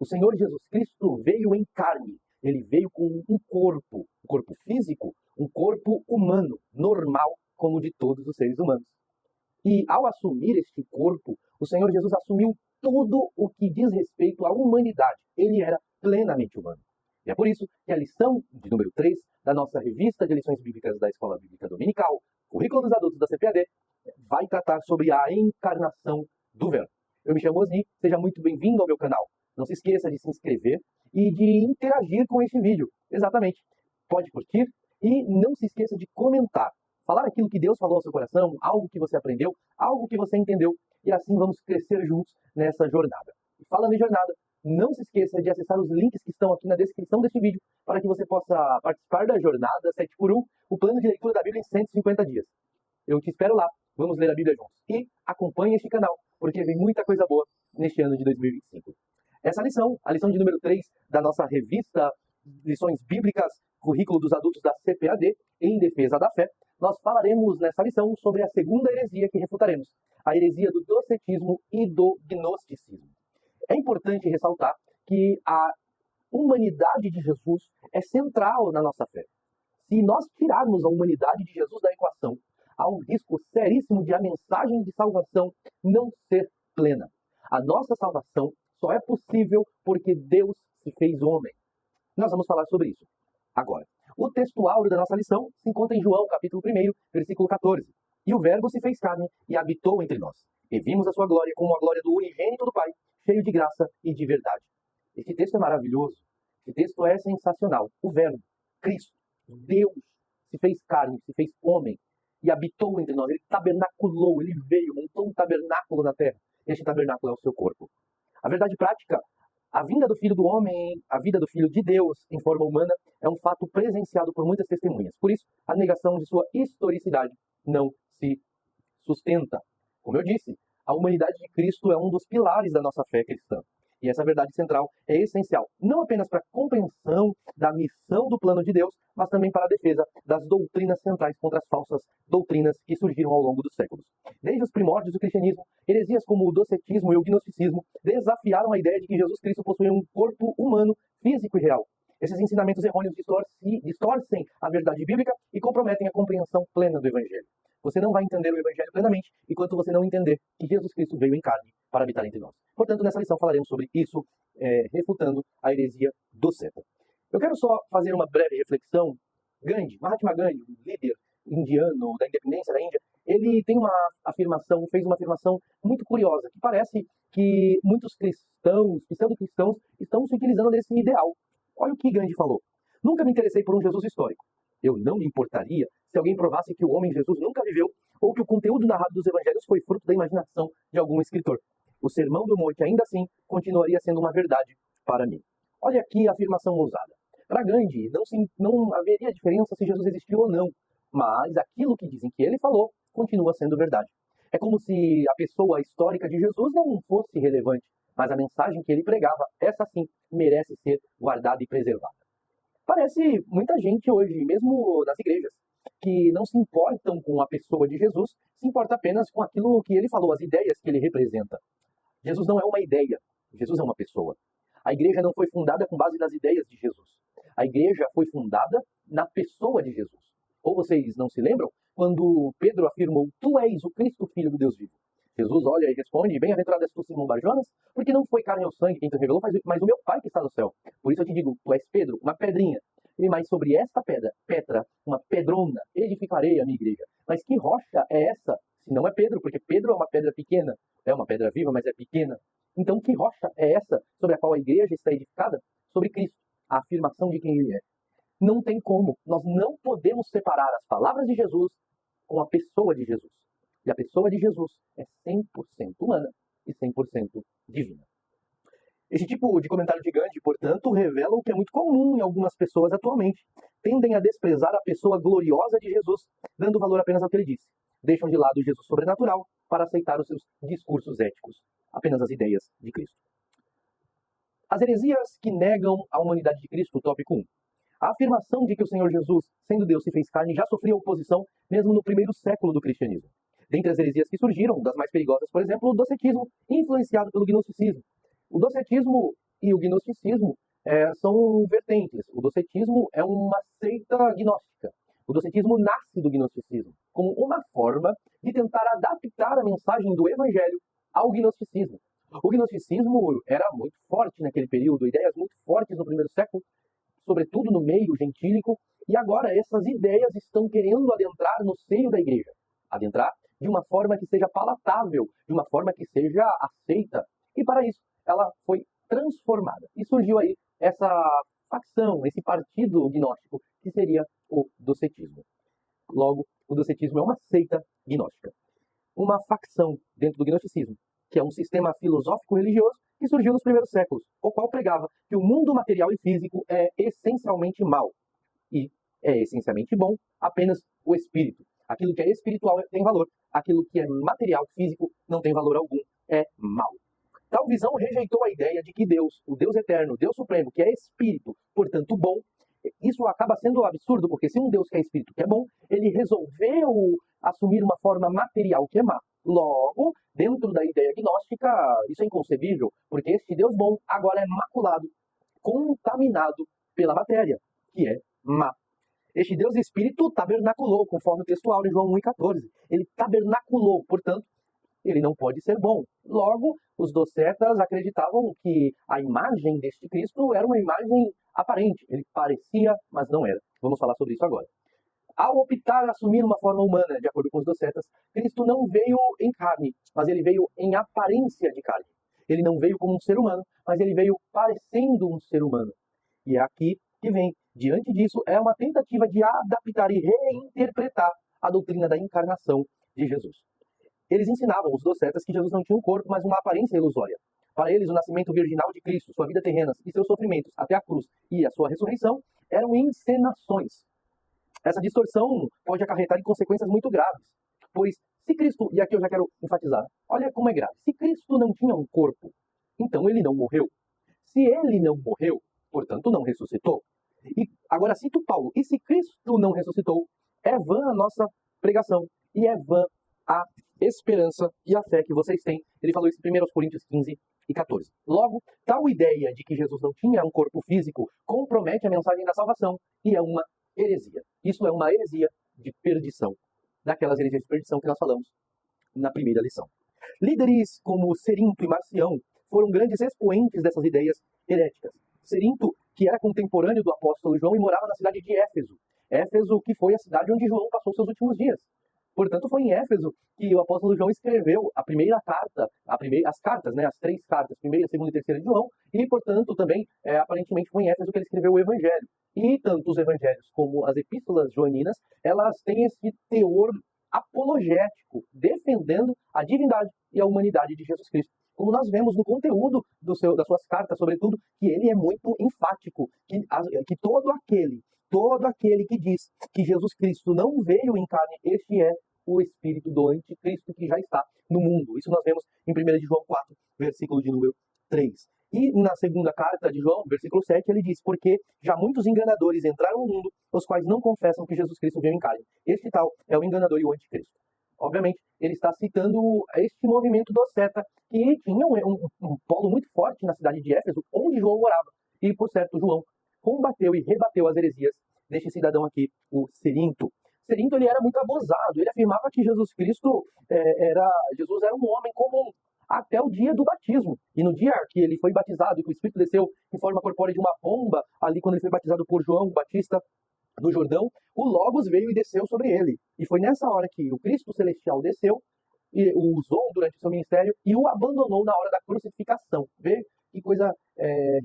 O Senhor Jesus Cristo veio em carne. Ele veio com um corpo físico, um corpo humano, normal, como o de todos os seres humanos. E ao assumir este corpo, o Senhor Jesus assumiu tudo o que diz respeito à humanidade. Ele era plenamente humano. E é por isso que a lição de número 3 da nossa revista de lições bíblicas da Escola Bíblica Dominical, Currículo dos Adultos da CPAD, vai tratar sobre a encarnação do Verbo. Eu me chamo Osni, seja muito bem-vindo ao meu canal. Não se esqueça de se inscrever e de interagir com este vídeo. Exatamente. Pode curtir e não se esqueça de comentar. Falar aquilo que Deus falou ao seu coração, algo que você aprendeu, algo que você entendeu. E assim vamos crescer juntos nessa jornada. E falando em jornada, não se esqueça de acessar os links que estão aqui na descrição deste vídeo para que você possa participar da jornada 7x1, o plano de leitura da Bíblia em 150 dias. Eu te espero lá. Vamos ler a Bíblia juntos. E acompanhe este canal, porque vem muita coisa boa neste ano de 2025. Essa lição, a lição de número 3 da nossa revista Lições Bíblicas, Currículo dos Adultos da CPAD, em defesa da fé, nós falaremos nessa lição sobre a segunda heresia que refutaremos, a heresia do docetismo e do gnosticismo. É importante ressaltar que a humanidade de Jesus é central na nossa fé. Se nós tirarmos a humanidade de Jesus da equação, há um risco seríssimo de a mensagem de salvação não ser plena. A nossa salvação só é possível porque Deus se fez homem. Nós vamos falar sobre isso agora. O texto áureo da nossa lição se encontra em João, capítulo 1, versículo 14. E o Verbo se fez carne e habitou entre nós. E vimos a sua glória como a glória do unigênito do Pai, cheio de graça e de verdade. Este texto é maravilhoso. Este texto é sensacional. O Verbo, Cristo, Deus, se fez carne, se fez homem e habitou entre nós. Ele tabernaculou, ele veio, montou um tabernáculo na terra. Este tabernáculo é o seu corpo. A verdade prática, a vinda do Filho do Homem, a vida do Filho de Deus em forma humana, é um fato presenciado por muitas testemunhas. Por isso, a negação de sua historicidade não se sustenta. Como eu disse, a humanidade de Cristo é um dos pilares da nossa fé cristã. E essa verdade central é essencial, não apenas para a compreensão da missão do plano de Deus, mas também para a defesa das doutrinas centrais contra as falsas doutrinas que surgiram ao longo dos séculos. Desde os primórdios do cristianismo, heresias como o docetismo e o gnosticismo desafiaram a ideia de que Jesus Cristo possuía um corpo humano, físico e real. Esses ensinamentos errôneos distorcem a verdade bíblica e comprometem a compreensão plena do Evangelho. Você não vai entender o Evangelho plenamente enquanto você não entender que Jesus Cristo veio em carne para habitar entre nós. Portanto, nessa lição falaremos sobre isso, refutando a heresia doceta. Eu quero só fazer uma breve reflexão. Gandhi, Mahatma Gandhi, um líder indiano da independência da Índia, ele tem fez uma afirmação muito curiosa, que parece que muitos cristãos, pseudo-cristãos, estão se utilizando desse ideal. Olha o que Gandhi falou. Nunca me interessei por um Jesus histórico. Eu não me importaria se alguém provasse que o homem Jesus nunca viveu ou que o conteúdo narrado dos evangelhos foi fruto da imaginação de algum escritor. O Sermão do Monte, ainda assim, continuaria sendo uma verdade para mim. Olha aqui a afirmação ousada. Para Gandhi, não haveria diferença se Jesus existiu ou não, mas aquilo que dizem que ele falou continua sendo verdade. É como se a pessoa histórica de Jesus não fosse relevante, mas a mensagem que ele pregava, essa sim, merece ser guardada e preservada. Parece muita gente hoje, mesmo nas igrejas, que não se importam com a pessoa de Jesus, se importa apenas com aquilo que ele falou, as ideias que ele representa. Jesus não é uma ideia, Jesus é uma pessoa. A igreja não foi fundada com base nas ideias de Jesus. A igreja foi fundada na pessoa de Jesus. Ou vocês não se lembram? Quando Pedro afirmou, tu és o Cristo, Filho do Deus vivo. Jesus olha e responde, bem-aventurado és tu, Simão Barjonas, porque não foi carne ou sangue quem te revelou, mas o meu Pai que está no céu. Por isso eu te digo, tu és Pedro, uma pedrinha. Mas sobre esta pedra, Petra, uma pedrona, edificarei a minha igreja. Mas que rocha é essa? Se não é Pedro, porque Pedro é uma pedra pequena. É uma pedra viva, mas é pequena. Então que rocha é essa sobre a qual a igreja está edificada? Sobre Cristo, a afirmação de quem ele é. Não tem como. Nós não podemos separar as palavras de Jesus com a pessoa de Jesus. E a pessoa de Jesus é 100% humana e 100% divina. Esse tipo de comentário de Gandhi, portanto, revela o que é muito comum em algumas pessoas atualmente. Tendem a desprezar a pessoa gloriosa de Jesus, dando valor apenas ao que ele disse. Deixam de lado o Jesus sobrenatural para aceitar os seus discursos éticos, apenas as ideias de Cristo. As heresias que negam a humanidade de Cristo, tópico 1. A afirmação de que o Senhor Jesus, sendo Deus, se fez carne, já sofria oposição mesmo no primeiro século do cristianismo. Dentre as heresias que surgiram, das mais perigosas, por exemplo, o docetismo, influenciado pelo gnosticismo. O docetismo e o gnosticismo são vertentes. O docetismo é uma seita gnóstica. O docetismo nasce do gnosticismo como uma forma de tentar adaptar a mensagem do evangelho ao gnosticismo. O gnosticismo era muito forte naquele período, ideias muito fortes no primeiro século, sobretudo no meio gentílico, e agora essas ideias estão querendo adentrar no seio da igreja. Adentrar de uma forma que seja palatável, de uma forma que seja aceita. E para isso, ela foi transformada. E surgiu aí essa facção, esse partido gnóstico, que seria o docetismo. Logo, o docetismo é uma seita gnóstica. Uma facção dentro do gnosticismo, que é um sistema filosófico-religioso que surgiu nos primeiros séculos, o qual pregava que o mundo material e físico é essencialmente mau e é essencialmente bom apenas o espírito. Aquilo que é espiritual tem valor, aquilo que é material, físico, não tem valor algum, é mau. Tal visão rejeitou a ideia de que Deus, o Deus eterno, o Deus supremo, que é espírito, portanto bom, isso acaba sendo absurdo, porque se um Deus que é espírito, que é bom, ele resolveu assumir uma forma material que é má. Logo, dentro da ideia gnóstica, isso é inconcebível, porque este Deus bom agora é maculado, contaminado pela matéria, que é má. Este Deus Espírito tabernaculou, conforme o textual em João 1,14. Ele tabernaculou, portanto, ele não pode ser bom. Logo, os docetas acreditavam que a imagem deste Cristo era uma imagem aparente. Ele parecia, mas não era. Vamos falar sobre isso agora. Ao optar assumir uma forma humana, de acordo com os docetas, Cristo não veio em carne, mas ele veio em aparência de carne. Ele não veio como um ser humano, mas ele veio parecendo um ser humano. E é aqui que vem. Diante disso, é uma tentativa de adaptar e reinterpretar a doutrina da encarnação de Jesus. Eles ensinavam, os docetas, que Jesus não tinha um corpo, mas uma aparência ilusória. Para eles, o nascimento virginal de Cristo, sua vida terrena e seus sofrimentos até a cruz e a sua ressurreição eram encenações. Essa distorção pode acarretar em consequências muito graves, pois se Cristo, e aqui eu já quero enfatizar, olha como é grave, se Cristo não tinha um corpo, então ele não morreu. Se ele não morreu, portanto não ressuscitou. E agora cito Paulo, e se Cristo não ressuscitou, é vã a nossa pregação, e é vã a esperança e a fé que vocês têm. Ele falou isso em 1 Coríntios 15 e 14. Logo, tal ideia de que Jesus não tinha um corpo físico compromete a mensagem da salvação e é uma heresia. Isso é uma heresia de perdição, daquelas heresias de perdição que nós falamos na primeira lição. Líderes como Cerinto e Marcião foram grandes expoentes dessas ideias heréticas. Cerinto, que era contemporâneo do apóstolo João e morava na cidade de Éfeso. Éfeso, que foi a cidade onde João passou seus últimos dias. Portanto, foi em Éfeso que o apóstolo João escreveu a primeira carta, as cartas, né, as 3 cartas, primeira, segunda e terceira de João, e, portanto, também, aparentemente, foi em Éfeso que ele escreveu o Evangelho. E tanto os evangelhos como as epístolas joaninas, elas têm esse teor apologético, defendendo a divindade e a humanidade de Jesus Cristo. Como nós vemos no conteúdo das suas cartas, sobretudo, que ele é muito enfático, que todo aquele que diz que Jesus Cristo não veio em carne, este é o espírito do anticristo que já está no mundo. Isso nós vemos em 1 de João 4, versículo de número 3. E na segunda carta de João, versículo 7, ele diz: porque já muitos enganadores entraram no mundo, os quais não confessam que Jesus Cristo veio em carne. Este tal é o enganador e o anticristo. Obviamente, ele está citando este movimento doceta, que tinha um polo muito forte na cidade de Éfeso, onde João morava. E, por certo, João combateu e rebateu as heresias deste cidadão aqui, o Cerinto. Cerinto, ele era muito abusado. Ele afirmava que Jesus Cristo Jesus era um homem comum até o dia do batismo. E no dia que ele foi batizado e que o Espírito desceu em forma corpórea de uma pomba, ali quando ele foi batizado por João Batista no Jordão, o Logos veio e desceu sobre ele. E foi nessa hora que o Cristo Celestial desceu, e o usou durante o seu ministério e o abandonou na hora da crucificação. Vê que coisa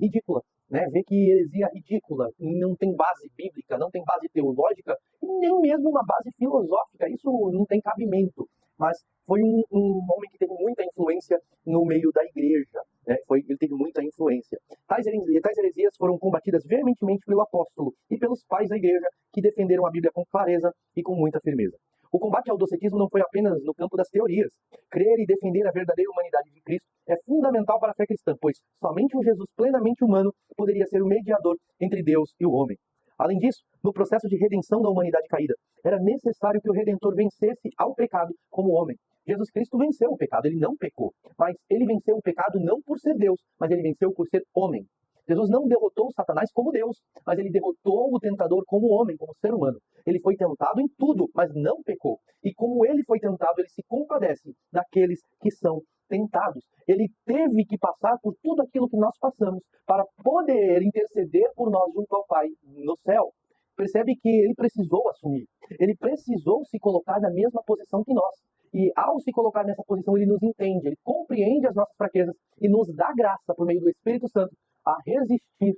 ridícula, né? Vê que heresia ridícula, não tem base bíblica, não tem base teológica, nem mesmo uma base filosófica, isso não tem cabimento. Mas foi um homem que teve muita influência no meio da igreja, né? Ele teve muita influência. Tais heresias foram combatidas veementemente pelo apóstolo e pelos pais da igreja, que defenderam a Bíblia com clareza e com muita firmeza. O combate ao docetismo não foi apenas no campo das teorias. Crer e defender a verdadeira humanidade de Cristo é fundamental para a fé cristã, pois somente um Jesus plenamente humano poderia ser o mediador entre Deus e o homem. Além disso, no processo de redenção da humanidade caída, era necessário que o Redentor vencesse ao pecado como homem. Jesus Cristo venceu o pecado, ele não pecou. Mas ele venceu o pecado não por ser Deus, mas ele venceu por ser homem. Jesus não derrotou Satanás como Deus, mas ele derrotou o tentador como homem, como ser humano. Ele foi tentado em tudo, mas não pecou. E como ele foi tentado, ele se compadece daqueles que são tentados. Ele teve que passar por tudo aquilo que nós passamos para poder interceder por nós junto ao Pai no céu. Percebe que ele precisou assumir. Ele precisou se colocar na mesma posição que nós. E ao se colocar nessa posição, ele nos entende, ele compreende as nossas fraquezas e nos dá graça por meio do Espírito Santo a resistir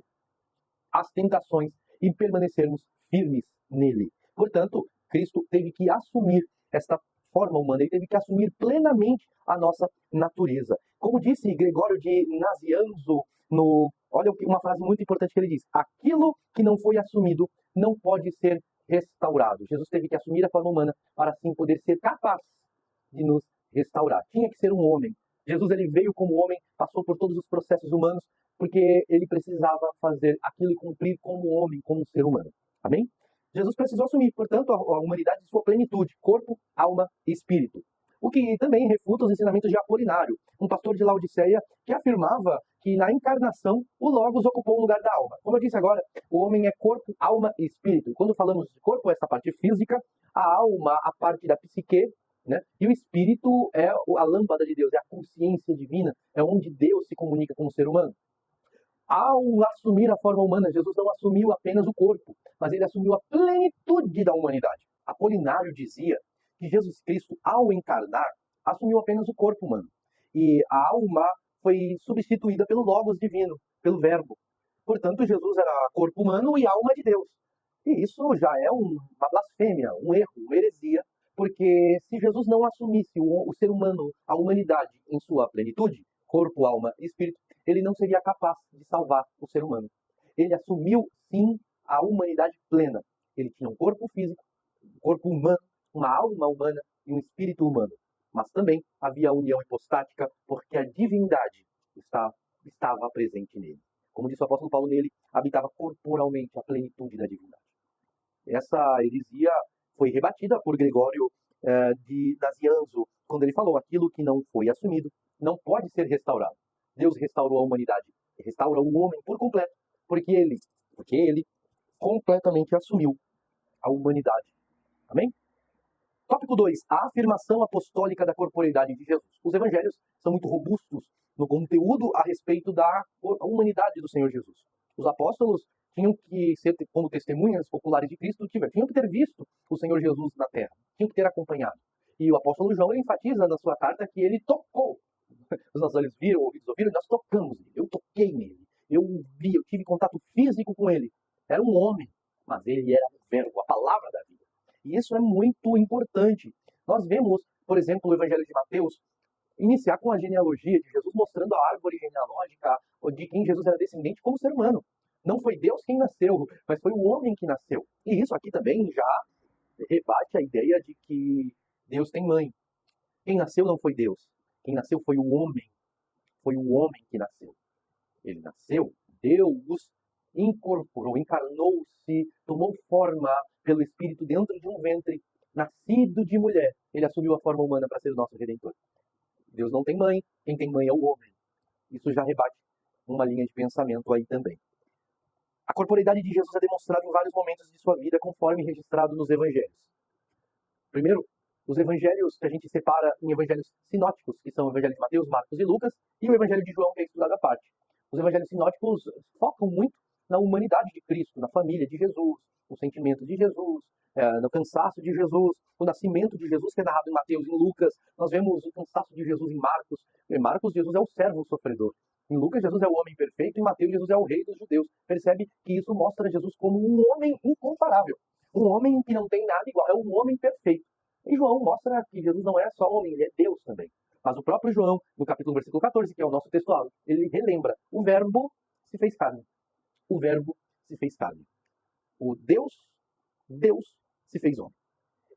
às tentações e permanecermos firmes nele. Portanto, Cristo teve que assumir esta forma humana, ele teve que assumir plenamente a nossa natureza. Como disse Gregório de Nazianzo, olha uma frase muito importante que ele diz: aquilo que não foi assumido não pode ser restaurado. Jesus teve que assumir a forma humana para assim poder ser capaz de nos restaurar. Tinha que ser um homem. Jesus ele veio como homem, passou por todos os processos humanos, porque ele precisava fazer aquilo e cumprir como homem, como ser humano. Amém? Jesus precisou assumir, portanto, a humanidade em sua plenitude, corpo, alma e espírito. O que também refuta os ensinamentos de Apolinário, um pastor de Laodiceia que afirmava que na encarnação o Logos ocupou o lugar da alma. Como eu disse agora, o homem é corpo, alma e espírito. Quando falamos de corpo, essa parte física, a alma, a parte da psique, né? E o espírito é a lâmpada de Deus, é a consciência divina, é onde Deus se comunica com o ser humano. Ao assumir a forma humana, Jesus não assumiu apenas o corpo, mas ele assumiu a plenitude da humanidade. Apolinário dizia que Jesus Cristo, ao encarnar, assumiu apenas o corpo humano. E a alma foi substituída pelo Logos divino, pelo Verbo. Portanto, Jesus era corpo humano e alma de Deus. E isso já é uma blasfêmia, um erro, uma heresia, porque se Jesus não assumisse o ser humano, a humanidade em sua plenitude, corpo, alma e espírito, ele não seria capaz de salvar o ser humano. Ele assumiu, sim, a humanidade plena. Ele tinha um corpo físico, um corpo humano, uma alma humana e um espírito humano. Mas também havia a união hipostática, porque a divindade estava presente nele. Como disse o apóstolo Paulo, nele habitava corporalmente a plenitude da divindade. Essa heresia foi rebatida por Gregório de Nazianzo, quando ele falou: aquilo que não foi assumido não pode ser restaurado. Deus restaurou a humanidade, restaura o homem por completo, porque ele completamente assumiu a humanidade. Amém? Tópico 2. A afirmação apostólica da corporeidade de Jesus. Os evangelhos são muito robustos no conteúdo a respeito da humanidade do Senhor Jesus. Os apóstolos tinham que ser como testemunhas populares de Cristo, tinham que ter visto o Senhor Jesus na terra, tinham que ter acompanhado. E o apóstolo João enfatiza na sua carta que ele tocou. Os nossos olhos viram, ouvidos ouviram, e nós tocamos nele. Eu toquei nele. Eu vi, eu tive contato físico com ele. Era um homem, mas ele era o verbo, a palavra da vida. E isso é muito importante. Nós vemos, por exemplo, o Evangelho de Mateus iniciar com a genealogia de Jesus, mostrando a árvore genealógica de quem Jesus era descendente como ser humano. Não foi Deus quem nasceu, mas foi o homem que nasceu. E isso aqui também já rebate a ideia de que Deus tem mãe. Quem nasceu não foi Deus. Quem nasceu foi o homem. Foi o homem que nasceu. Ele nasceu, Deus incorporou, encarnou-se, tomou forma pelo Espírito dentro de um ventre, nascido de mulher. Ele assumiu a forma humana para ser o nosso Redentor. Deus não tem mãe, quem tem mãe é o homem. Isso já rebate uma linha de pensamento aí também. A corporeidade de Jesus é demonstrada em vários momentos de sua vida, conforme registrado nos evangelhos. Primeiro, os evangelhos que a gente separa em evangelhos sinóticos, que são o evangelho de Mateus, Marcos e Lucas, e o evangelho de João, que é estudado à parte. Os evangelhos sinóticos focam muito na humanidade de Cristo, na família de Jesus, no sentimento de Jesus, no cansaço de Jesus, o nascimento de Jesus, que é narrado em Mateus e em Lucas. Nós vemos o cansaço de Jesus em Marcos. Em Marcos, Jesus é o servo sofredor. Em Lucas, Jesus é o homem perfeito. Em Mateus, Jesus é o rei dos judeus. Percebe que isso mostra Jesus como um homem incomparável. Um homem que não tem nada igual. É um homem perfeito. E João mostra que Jesus não é só homem, ele é Deus também. Mas o próprio João, no capítulo versículo 14, que é o nosso textual, ele relembra: o verbo se fez carne. O verbo se fez carne. O Deus se fez homem.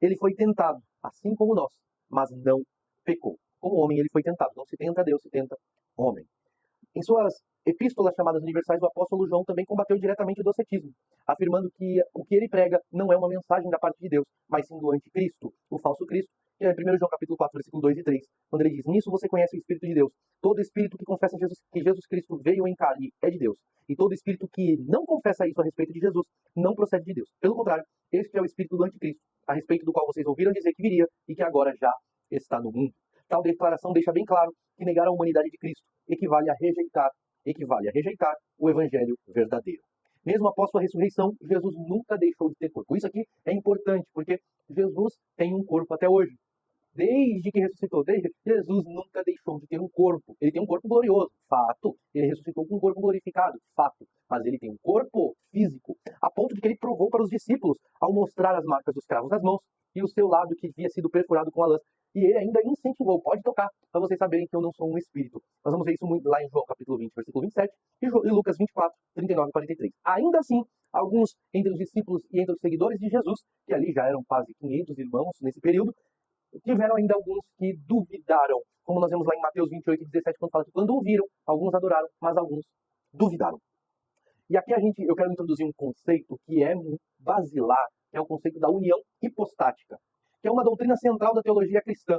Ele foi tentado, assim como nós, mas não pecou. Como homem ele foi tentado. Não se tenta Deus, se tenta homem. Em suas epístolas chamadas universais, o apóstolo João também combateu diretamente o docetismo, afirmando que o que ele prega não é uma mensagem da parte de Deus, mas sim do anticristo, o falso Cristo, que é 1 João capítulo 4, versículo 2 e 3, quando ele diz: nisso você conhece o Espírito de Deus. Todo espírito que confessa que Jesus Cristo veio em carne é de Deus. E todo espírito que não confessa isso a respeito de Jesus não procede de Deus. Pelo contrário, este é o espírito do anticristo, a respeito do qual vocês ouviram dizer que viria e que agora já está no mundo. Tal declaração deixa bem claro que negar a humanidade de Cristo equivale a rejeitar o evangelho verdadeiro. Mesmo após sua ressurreição, Jesus nunca deixou de ter corpo. Isso aqui é importante, porque Jesus tem um corpo até hoje. Desde que ressuscitou, Jesus nunca deixou de ter um corpo. Ele tem um corpo glorioso, fato. Ele ressuscitou com um corpo glorificado, fato. Mas ele tem um corpo físico, a ponto de que ele provou para os discípulos ao mostrar as marcas dos cravos nas mãos e o seu lado que havia sido perfurado com a lança. E ele ainda incentivou, pode tocar, para vocês saberem que eu não sou um espírito. Nós vamos ver isso muito lá em João capítulo 20, versículo 27, e Lucas 24, 39 e 43. Ainda assim, alguns entre os discípulos e entre os seguidores de Jesus, que ali já eram quase 500 irmãos nesse período, tiveram ainda alguns que duvidaram, como nós vemos lá em Mateus 28 e 17, quando fala que quando ouviram, alguns adoraram, mas alguns duvidaram. E aqui eu quero introduzir um conceito que é basilar, que é o conceito da união hipostática, que é uma doutrina central da teologia cristã,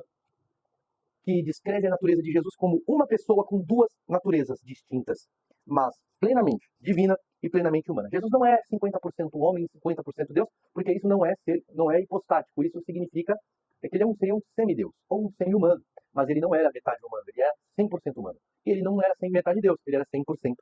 que descreve a natureza de Jesus como uma pessoa com duas naturezas distintas, mas plenamente divina e plenamente humana. Jesus não é 50% homem e 50% Deus, porque isso não é hipostático. Isso significa que ele seria um semideus, ou um semi-humano, mas ele não era metade humano, ele era 100% humano. E ele não era metade Deus, ele era 100%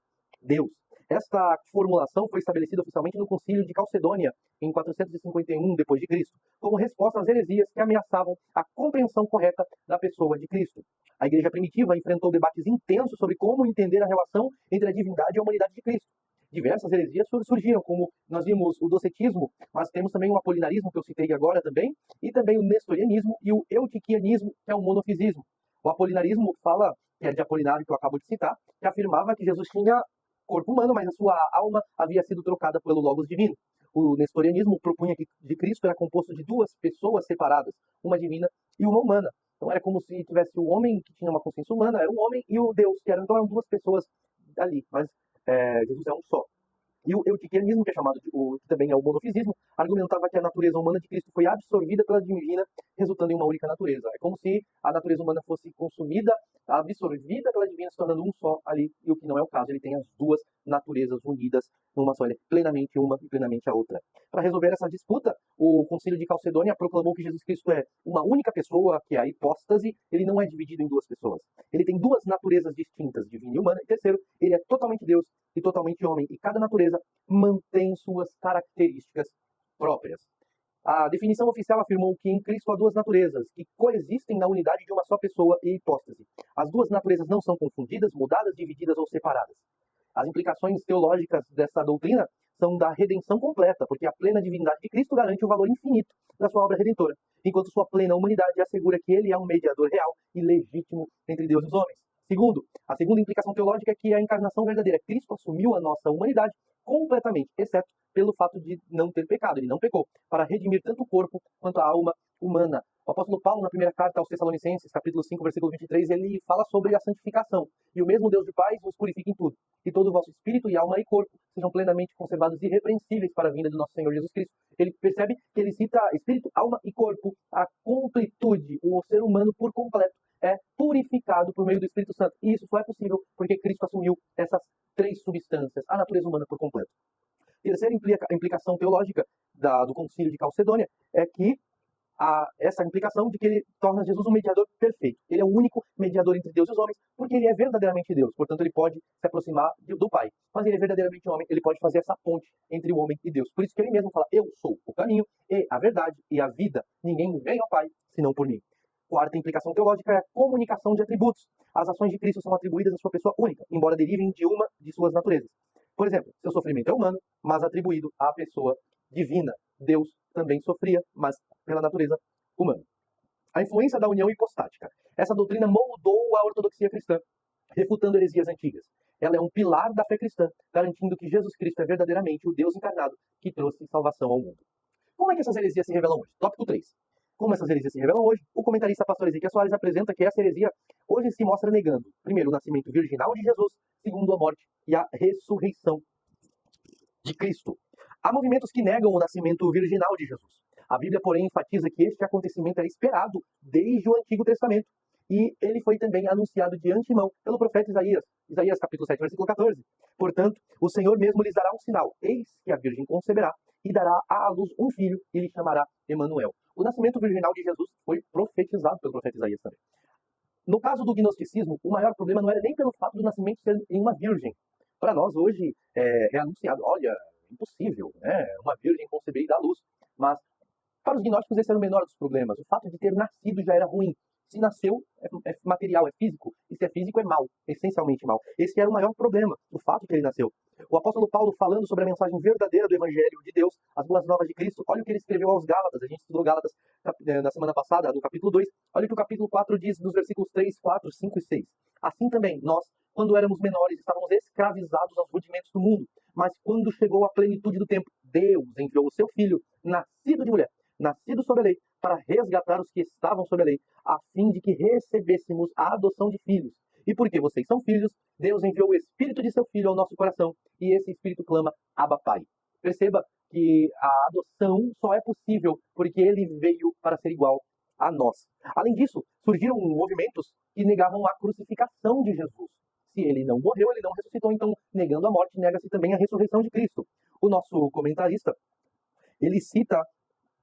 Deus. Esta formulação foi estabelecida oficialmente no Concílio de Calcedônia, em 451 d.C., como resposta às heresias que ameaçavam a compreensão correta da pessoa de Cristo. A igreja primitiva enfrentou debates intensos sobre como entender a relação entre a divindade e a humanidade de Cristo. Diversas heresias surgiram, como nós vimos o docetismo, mas temos também o apolinarismo, que eu citei agora também, e também o nestorianismo e o eutiquianismo, que é o monofisismo. O apolinarismo fala, que é de Apolinário, que eu acabo de citar, que afirmava que Jesus tinha corpo humano, mas a sua alma havia sido trocada pelo Logos divino. O nestorianismo propunha que de Cristo era composto de duas pessoas separadas, uma divina e uma humana. Então era como se tivesse o homem que tinha uma consciência humana, era um homem, e o Deus, então eram duas pessoas ali, mas Jesus é um só. E o eutiquianismo, que é chamado que também é o monofisismo, argumentava que a natureza humana de Cristo foi absorvida pela divina, resultando em uma única natureza. É como se a natureza humana fosse consumida, absorvida pela divina, se tornando um só ali, e o que não é o caso. Ele tem as duas naturezas unidas numa só, ele é plenamente uma e plenamente a outra. Para resolver essa disputa, o Concílio de Calcedônia proclamou que Jesus Cristo é uma única pessoa, que é a hipóstase, ele não é dividido em duas pessoas. Ele tem duas naturezas distintas, divina e humana, e terceiro, ele é totalmente Deus e totalmente homem, e cada natureza mantém suas características próprias. A definição oficial afirmou que em Cristo há duas naturezas, que coexistem na unidade de uma só pessoa e hipóstase. As duas naturezas não são confundidas, mudadas, divididas ou separadas. As implicações teológicas dessa doutrina são da redenção completa, porque a plena divindade de Cristo garante o valor infinito da sua obra redentora, enquanto sua plena humanidade assegura que ele é um mediador real e legítimo entre Deus e os homens. Segundo, a segunda implicação teológica é que a encarnação verdadeira, Cristo assumiu a nossa humanidade completamente, exceto pelo fato de não ter pecado. Ele não pecou, para redimir tanto o corpo quanto a alma humana. O apóstolo Paulo, na primeira carta aos Tessalonicenses, capítulo 5, versículo 23, ele fala sobre a santificação. E o mesmo Deus de paz vos purifica em tudo, e todo o vosso espírito e alma e corpo sejam plenamente conservados e irrepreensíveis para a vinda do nosso Senhor Jesus Cristo. Ele percebe que ele cita espírito, alma e corpo, a completude, o ser humano por completo é purificado por meio do Espírito Santo. E isso só é possível porque Cristo assumiu essas três substâncias, a natureza humana por completo. Terceira implicação teológica do Concílio de Calcedônia é que essa implicação de que ele torna Jesus um mediador perfeito. Ele é o único mediador entre Deus e os homens, porque ele é verdadeiramente Deus. Portanto, ele pode se aproximar do Pai. Mas ele é verdadeiramente homem, ele pode fazer essa ponte entre o homem e Deus. Por isso que ele mesmo fala, eu sou o caminho, e a verdade e a vida. Ninguém vem ao Pai, senão por mim. Quarta implicação teológica é a comunicação de atributos. As ações de Cristo são atribuídas à sua pessoa única, embora derivem de uma de suas naturezas. Por exemplo, seu sofrimento é humano, mas atribuído à pessoa divina. Deus também sofria, mas pela natureza humana. A influência da união hipostática. Essa doutrina moldou a ortodoxia cristã, refutando heresias antigas. Ela é um pilar da fé cristã, garantindo que Jesus Cristo é verdadeiramente o Deus encarnado que trouxe salvação ao mundo. Como é que essas heresias se revelam hoje? Tópico 3. Como essas heresias se revelam hoje, o comentarista pastor Ezequiel Soares apresenta que essa heresia hoje se mostra negando, primeiro, o nascimento virginal de Jesus, segundo, a morte e a ressurreição de Cristo. Há movimentos que negam o nascimento virginal de Jesus. A Bíblia, porém, enfatiza que este acontecimento era esperado desde o Antigo Testamento. E ele foi também anunciado de antemão pelo profeta Isaías. Isaías capítulo 7, versículo 14. Portanto, o Senhor mesmo lhes dará um sinal. Eis que a Virgem conceberá e dará à luz um filho e lhe chamará Emanuel. O nascimento virginal de Jesus foi profetizado pelo profeta Isaías também. No caso do gnosticismo, o maior problema não era nem pelo fato do nascimento ser em uma virgem. Para nós, hoje, é anunciado, olha, impossível, né? Uma virgem conceber e dar luz. Mas, para os gnósticos, esse era o menor dos problemas. O fato de ter nascido já era ruim. Se nasceu, é material, é físico. E se é físico, é mal, essencialmente mal. Esse era o maior problema, o fato que ele nasceu. O apóstolo Paulo, falando sobre a mensagem verdadeira do Evangelho de Deus, as boas novas de Cristo, olha o que ele escreveu aos Gálatas. A gente estudou Gálatas na semana passada, no capítulo 2. Olha o que o capítulo 4 diz nos versículos 3, 4, 5 e 6. Assim também, nós, quando éramos menores, estávamos escravizados aos rudimentos do mundo. Mas quando chegou a plenitude do tempo, Deus enviou o seu Filho, nascido de mulher, nascido sob a lei, para resgatar os que estavam sob a lei, a fim de que recebêssemos a adoção de filhos. E porque vocês são filhos, Deus enviou o Espírito de seu Filho ao nosso coração, e esse Espírito clama, Abba, Pai. Perceba que a adoção só é possível porque ele veio para ser igual a nós. Além disso, surgiram movimentos que negavam a crucificação de Jesus. Se ele não morreu, ele não ressuscitou, então, negando a morte, nega-se também a ressurreição de Cristo. O nosso comentarista, ele cita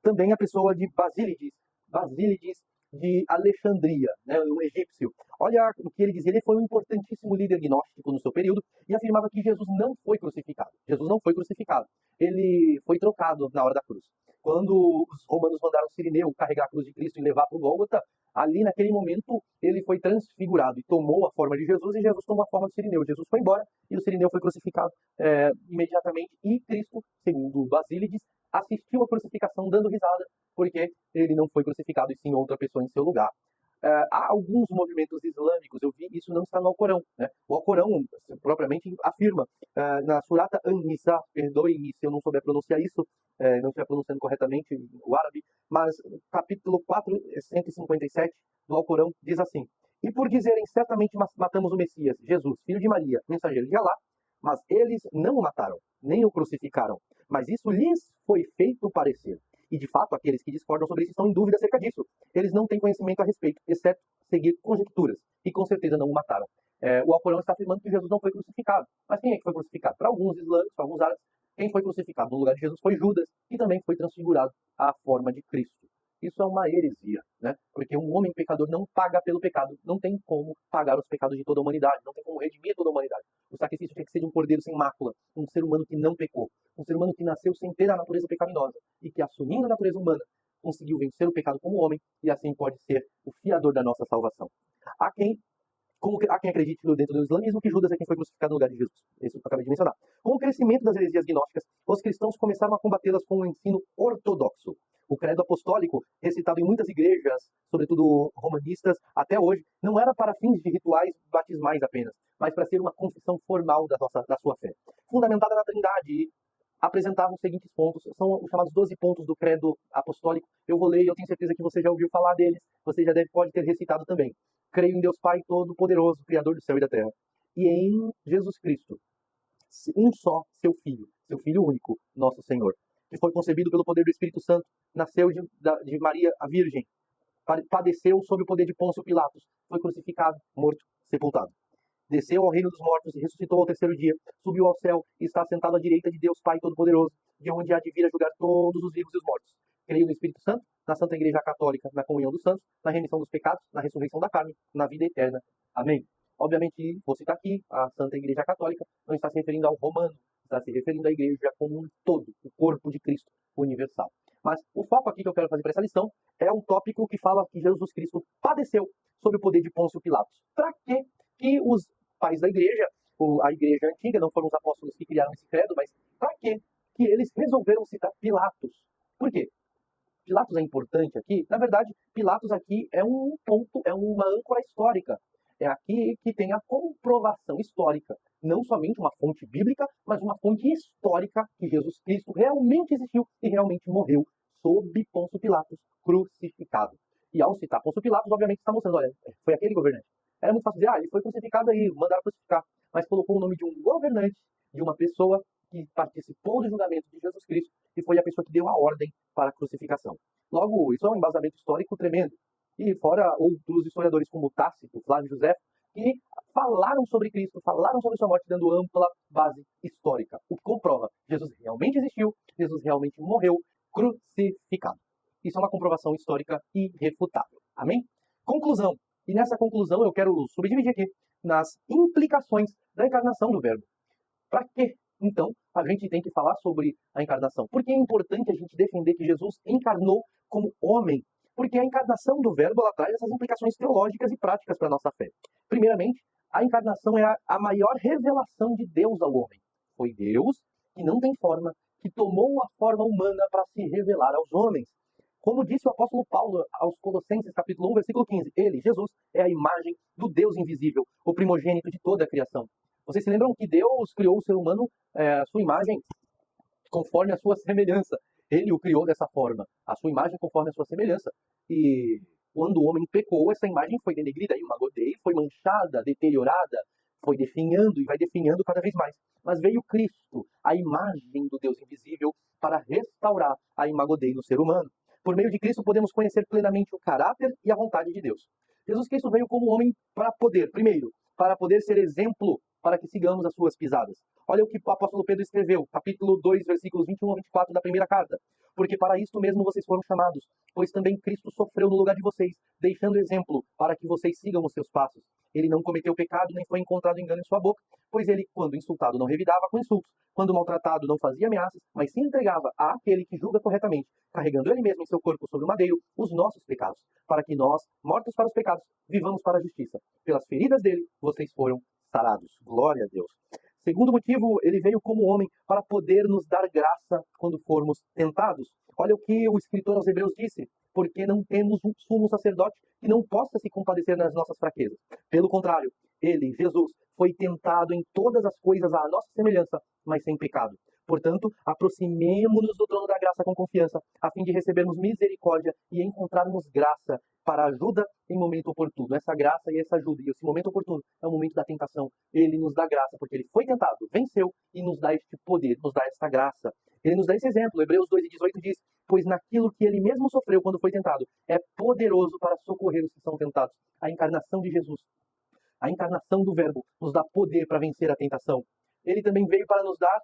também a pessoa de Basílides de Alexandria, né, um egípcio. Olha o que ele dizia, ele foi um importantíssimo líder gnóstico no seu período e afirmava que Jesus não foi crucificado. Jesus não foi crucificado, ele foi trocado na hora da cruz. Quando os romanos mandaram Cirineu carregar a cruz de Cristo e levar para o Gólgota, ali naquele momento ele foi transfigurado e tomou a forma de Jesus e Jesus tomou a forma de Cirineu. Jesus foi embora e o Cirineu foi crucificado imediatamente e Cristo, segundo Basílides, assistiu à crucificação dando risada, porque ele não foi crucificado e sim outra pessoa em seu lugar. Há alguns movimentos islâmicos, eu vi, isso não está no Alcorão. Né? O Alcorão propriamente afirma, na Surata An-Nisa, perdoe-me se eu não souber pronunciar isso, não estiver pronunciando corretamente o árabe, mas capítulo 4, 157 do Alcorão diz assim: e por dizerem certamente matamos o Messias, Jesus, filho de Maria, mensageiro de Alá, mas eles não o mataram, nem o crucificaram, mas isso lhes foi feito parecer. E, de fato, aqueles que discordam sobre isso estão em dúvida acerca disso. Eles não têm conhecimento a respeito, exceto seguir conjecturas. E, com certeza, não o mataram. O Alcorão está afirmando que Jesus não foi crucificado. Mas quem é que foi crucificado? Para alguns islâmicos, para alguns árabes, quem foi crucificado no lugar de Jesus foi Judas, que também foi transfigurado à forma de Cristo. Isso é uma heresia, né? Porque um homem pecador não paga pelo pecado. Não tem como pagar os pecados de toda a humanidade. Não tem como redimir toda a humanidade. O sacrifício tinha que ser de um cordeiro sem mácula. Um ser humano que não pecou. Um ser humano que nasceu sem ter a natureza pecaminosa. E que, assumindo a natureza humana, conseguiu vencer o pecado como homem. E assim pode ser o fiador da nossa salvação. Há quem acredite dentro do islamismo que Judas é quem foi crucificado no lugar de Jesus. Isso eu acabei de mencionar. Com o crescimento das heresias gnósticas, os cristãos começaram a combatê-las com um ensino ortodoxo. O credo apostólico, recitado em muitas igrejas, sobretudo romanistas, até hoje, não era para fins de rituais batismais apenas, mas para ser uma confissão formal da sua fé. Fundamentada na Trindade, apresentava os seguintes pontos, são os chamados 12 pontos do credo apostólico. Eu vou ler e eu tenho certeza que você já ouviu falar deles, você já pode ter recitado também. Creio em Deus Pai Todo-Poderoso, Criador do céu e da terra, e em Jesus Cristo, um só, seu Filho único, nosso Senhor, que foi concebido pelo poder do Espírito Santo, nasceu de Maria, a Virgem, padeceu sob o poder de Pôncio Pilatos, foi crucificado, morto, sepultado. Desceu ao reino dos mortos e ressuscitou ao terceiro dia, subiu ao céu e está sentado à direita de Deus Pai Todo-Poderoso, de onde há de vir a julgar todos os vivos e os mortos. Creio no Espírito Santo, na Santa Igreja Católica, na comunhão dos santos, na remissão dos pecados, na ressurreição da carne, na vida eterna. Amém. Obviamente, vou citar aqui, a Santa Igreja Católica não está se referindo ao romano, está se referindo à igreja como um todo, o corpo de Cristo universal. Mas o foco aqui que eu quero fazer para essa lição é um tópico que fala que Jesus Cristo padeceu sob o poder de Pôncio Pilatos. Para que os pais da igreja, a igreja antiga, não foram os apóstolos que criaram esse credo, mas para que eles resolveram citar Pilatos? Por quê? Pilatos é importante aqui. Na verdade, Pilatos aqui é um ponto, é uma âncora histórica. É aqui que tem a comprovação histórica. Não somente uma fonte bíblica, mas uma fonte histórica que Jesus Cristo realmente existiu e realmente morreu sob Pôncio Pilatos, crucificado. E ao citar Pôncio Pilatos, obviamente está mostrando, olha, foi aquele governante. Era muito fácil dizer, ele foi crucificado aí, mandaram crucificar. Mas colocou o nome de um governante, de uma pessoa que participou do julgamento de Jesus Cristo e foi a pessoa que deu a ordem para a crucificação. Logo, isso é um embasamento histórico tremendo. E fora outros historiadores como Tácito, Flávio José, que falaram sobre Cristo, falaram sobre sua morte, dando ampla base histórica. O que comprova, Jesus realmente existiu, Jesus realmente morreu, crucificado. Isso é uma comprovação histórica irrefutável. Amém? Conclusão. E nessa conclusão eu quero subdividir aqui nas implicações da encarnação do Verbo. Para que, então, a gente tem que falar sobre a encarnação? Por que é importante a gente defender que Jesus encarnou como homem? Porque a encarnação do Verbo ela traz essas implicações teológicas e práticas para a nossa fé. Primeiramente, a encarnação é a maior revelação de Deus ao homem. Foi Deus, que não tem forma, que tomou a forma humana para se revelar aos homens. Como disse o apóstolo Paulo aos Colossenses, capítulo 1, versículo 15, ele, Jesus, é a imagem do Deus invisível, o primogênito de toda a criação. Vocês se lembram que Deus criou o ser humano, a sua imagem, conforme a sua semelhança. Ele o criou dessa forma, a sua imagem conforme a sua semelhança. E quando o homem pecou, essa imagem foi denegrida, foi manchada, deteriorada, foi definhando e vai definhando cada vez mais. Mas veio Cristo, a imagem do Deus invisível, para restaurar a imago Dei no ser humano. Por meio de Cristo podemos conhecer plenamente o caráter e a vontade de Deus. Jesus Cristo veio como homem para poder, primeiro, para poder ser exemplo para que sigamos as suas pisadas. Olha o que o apóstolo Pedro escreveu, capítulo 2, versículos 21 a 24 da primeira carta. Porque para isto mesmo vocês foram chamados, pois também Cristo sofreu no lugar de vocês, deixando exemplo para que vocês sigam os seus passos. Ele não cometeu pecado, nem foi encontrado engano em sua boca, pois ele, quando insultado, não revidava com insultos, quando maltratado, não fazia ameaças, mas se entregava àquele que julga corretamente, carregando ele mesmo em seu corpo sobre o madeiro os nossos pecados, para que nós, mortos para os pecados, vivamos para a justiça. Pelas feridas dele, vocês foram sarados. Glória a Deus. Segundo motivo, ele veio como homem para poder nos dar graça quando formos tentados. Olha o que o escritor aos Hebreus disse, porque não temos um sumo sacerdote que não possa se compadecer nas nossas fraquezas. Pelo contrário, ele, Jesus, foi tentado em todas as coisas à nossa semelhança, mas sem pecado. Portanto, aproximemo-nos do trono da graça com confiança, a fim de recebermos misericórdia e encontrarmos graça para ajuda em momento oportuno. Essa graça e essa ajuda, e esse momento oportuno é o momento da tentação. Ele nos dá graça, porque ele foi tentado, venceu e nos dá este poder, nos dá esta graça. Ele nos dá esse exemplo. Hebreus 2:18 diz, pois naquilo que ele mesmo sofreu quando foi tentado, é poderoso para socorrer os que são tentados. A encarnação de Jesus, a encarnação do Verbo, nos dá poder para vencer a tentação. Ele também veio para nos dar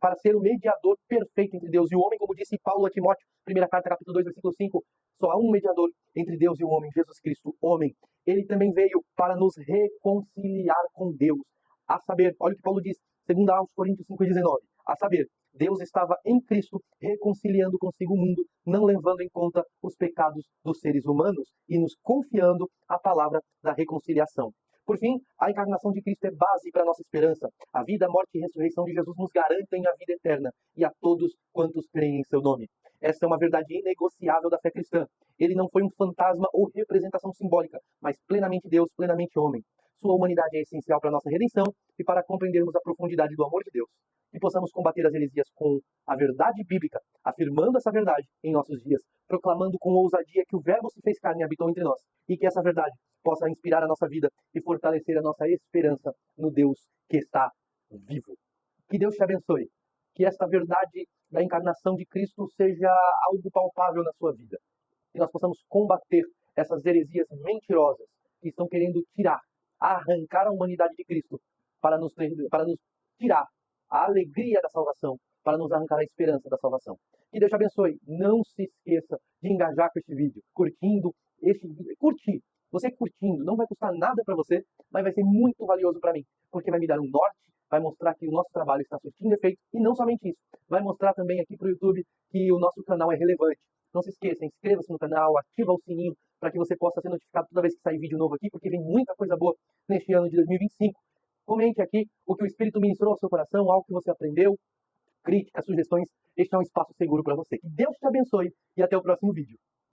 para ser o mediador perfeito entre Deus e o homem, como disse Paulo a Timóteo, primeira carta, capítulo 2, versículo 5, só há um mediador entre Deus e o homem, Jesus Cristo, homem. Ele também veio para nos reconciliar com Deus, a saber, olha o que Paulo diz, 2 aos Coríntios 5:19, a saber, Deus estava em Cristo reconciliando consigo o mundo, não levando em conta os pecados dos seres humanos e nos confiando a palavra da reconciliação. Por fim, a encarnação de Cristo é base para a nossa esperança. A vida, a morte e a ressurreição de Jesus nos garantem a vida eterna e a todos quantos creem em seu nome. Essa é uma verdade inegociável da fé cristã. Ele não foi um fantasma ou representação simbólica, mas plenamente Deus, plenamente homem. Sua humanidade é essencial para a nossa redenção e para compreendermos a profundidade do amor de Deus. E possamos combater as heresias com a verdade bíblica, afirmando essa verdade em nossos dias, proclamando com ousadia que o Verbo se fez carne e habitou entre nós, e que essa verdade possa inspirar a nossa vida e fortalecer a nossa esperança no Deus que está vivo. Que Deus te abençoe. Que esta verdade da encarnação de Cristo seja algo palpável na sua vida. Que nós possamos combater essas heresias mentirosas que estão querendo arrancar a humanidade de Cristo para nos tirar a alegria da salvação, para nos arrancar a esperança da salvação. Que Deus te abençoe. Não se esqueça de engajar com este vídeo, curtindo este vídeo. Curtir. Você curtindo não vai custar nada para você, mas vai ser muito valioso para mim, porque vai me dar um norte, vai mostrar que o nosso trabalho está surtindo efeito, e não somente isso, vai mostrar também aqui para o YouTube que o nosso canal é relevante. Não se esqueça, inscreva-se no canal, ativa o sininho para que você possa ser notificado toda vez que sair vídeo novo aqui, porque vem muita coisa boa neste ano de 2025. Comente aqui o que o Espírito ministrou ao seu coração, algo que você aprendeu, críticas, sugestões. Este é um espaço seguro para você. Que Deus te abençoe e até o próximo vídeo.